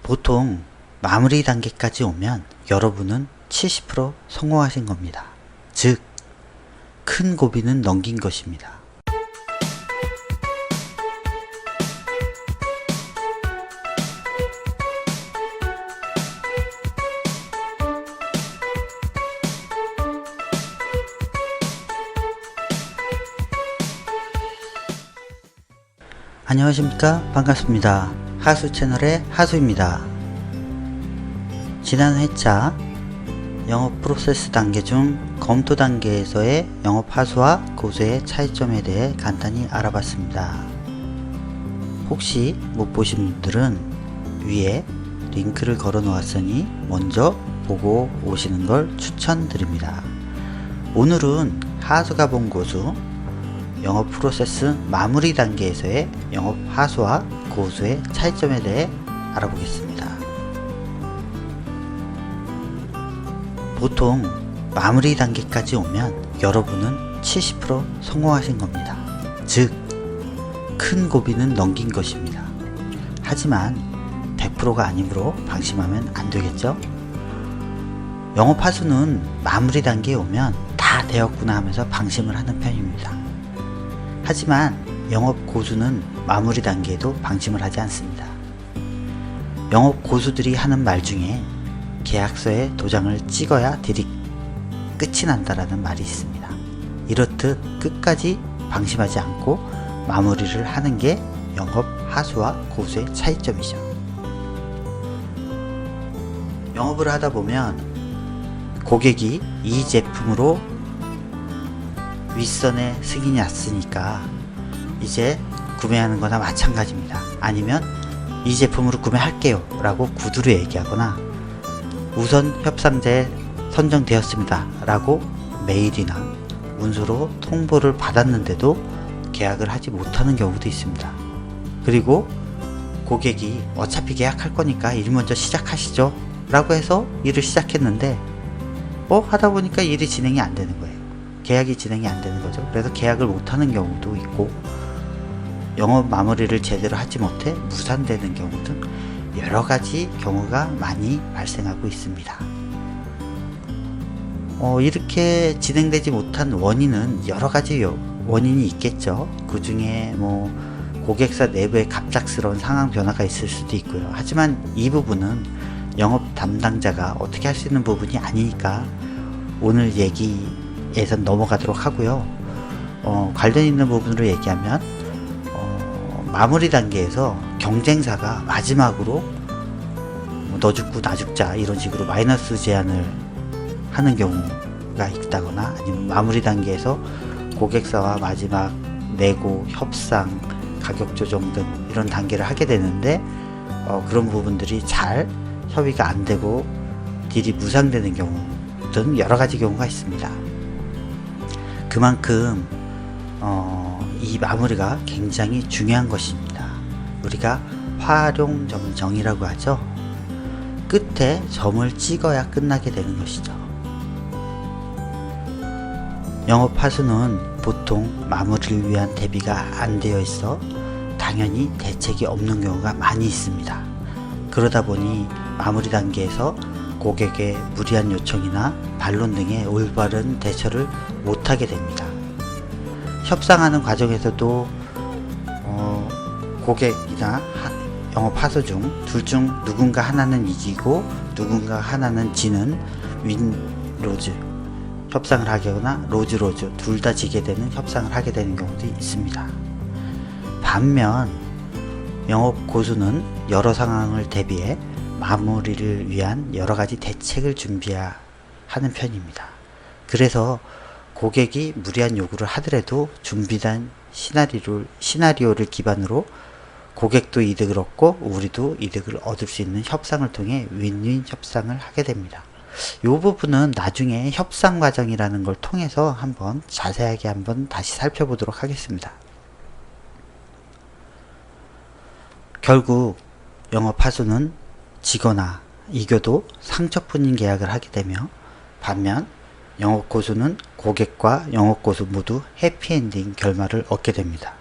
보통 마무리 단계까지 오면 여러분은 70% 성공하신 겁니다. 즉, 큰 고비는 넘긴 것입니다. 안녕하십니까, 반갑습니다. 하수 채널의 하수입니다. 지난 회차 영업 프로세스 단계 중 검토 단계에서의 영업 하수와 고수의 차이점에 대해 간단히 알아봤습니다. 혹시 못 보신 분들은 위에 링크를 걸어 놓았으니 먼저 보고 오시는 걸 추천드립니다. 오늘은 하수가 본 고수, 영업 프로세스 마무리 단계에서의 영업 하수와 고수의 차이점에 대해 알아보겠습니다. 보통 마무리 단계까지 오면 여러분은 70% 성공하신 겁니다. 즉, 큰 고비는 넘긴 것입니다. 하지만 100%가 아니므로 방심하면 안 되겠죠? 영업 하수는 마무리 단계에 오면 다 되었구나 하면서 방심을 하는 편입니다. 하지만 영업 고수는 마무리 단계에도 방심을 하지 않습니다. 영업 고수들이 하는 말 중에 계약서에 도장을 찍어야 딜이 끝이 난다라는 말이 있습니다. 이렇듯 끝까지 방심하지 않고 마무리를 하는 게 영업 하수와 고수의 차이점이죠. 영업을 하다 보면 고객이 이 제품으로 윗선에 승인이 났으니까 이제 구매하는 거나 마찬가지입니다. 아니면 이 제품으로 구매할게요 라고 구두로 얘기하거나 우선 협상자에 선정되었습니다 라고 메일이나 문서로 통보를 받았는데도 계약을 하지 못하는 경우도 있습니다. 그리고 고객이 어차피 계약할 거니까 일 먼저 시작하시죠 라고 해서 일을 시작했는데 하다 보니까 일이 진행이 안 되는 거예요. 계약이 진행이 안 되는 거죠. 그래서 계약을 못하는 경우도 있고 영업 마무리를 제대로 하지 못해 무산되는 경우 등 여러 가지 경우가 많이 발생하고 있습니다. 이렇게 진행되지 못한 원인은 여러 가지 원인이 있겠죠. 그 중에 고객사 내부에 갑작스러운 상황 변화가 있을 수도 있고요. 하지만 이 부분은 영업 담당자가 어떻게 할 수 있는 부분이 아니니까 오늘 얘기에서 넘어가도록 하고요. 관련 있는 부분으로 얘기하면 마무리 단계에서 경쟁사가 마지막으로 너 죽고 나 죽자 이런 식으로 마이너스 제한을 하는 경우가 있다거나 아니면 마무리 단계에서 고객사와 마지막 내고, 협상, 가격 조정 등 이런 단계를 하게 되는데 그런 부분들이 잘 협의가 안 되고 딜이 무산되는 경우 등 여러 가지 경우가 있습니다. 그만큼 이 마무리가 굉장히 중요한 것입니다. 우리가 활용점정이라고 하죠. 끝에 점을 찍어야 끝나게 되는 것이죠. 영업 하수는 보통 마무리를 위한 대비가 안 되어 있어 당연히 대책이 없는 경우가 많이 있습니다. 그러다 보니 마무리 단계에서 고객의 무리한 요청이나 반론 등의 올바른 대처를 못하게 됩니다. 협상하는 과정에서도 고객이나 영업 하수 중 둘 중 누군가 하나는 이기고 누군가 하나는 지는 윈로즈 협상을 하거나 로즈로즈 둘 다 지게 되는 협상을 하게 되는 경우도 있습니다. 반면 영업 고수는 여러 상황을 대비해 마무리를 위한 여러 가지 대책을 준비해야 하는 편입니다. 그래서 고객이 무리한 요구를 하더라도 준비된 시나리오를 기반으로 고객도 이득을 얻고 우리도 이득을 얻을 수 있는 협상을 통해 윈윈 협상을 하게 됩니다. 이 부분은 나중에 협상 과정이라는 걸 통해서 한번 자세하게 한번 다시 살펴보도록 하겠습니다. 결국 영업 하수는 지거나 이겨도 상처뿐인 계약을 하게 되며 반면 영업 고수는 고객과 영업 고수 모두 해피엔딩 결말을 얻게 됩니다.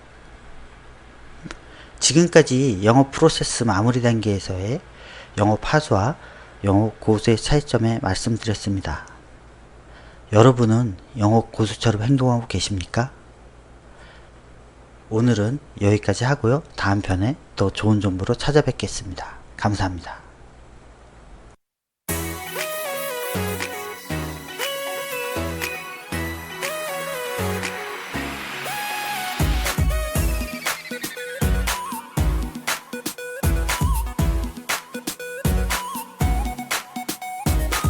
지금까지 영업 프로세스 마무리 단계에서의 영업 하수와 영업 고수의 차이점에 말씀드렸습니다. 여러분은 영업 고수처럼 행동하고 계십니까? 오늘은 여기까지 하고요. 다음 편에 더 좋은 정보로 찾아뵙겠습니다. 감사합니다.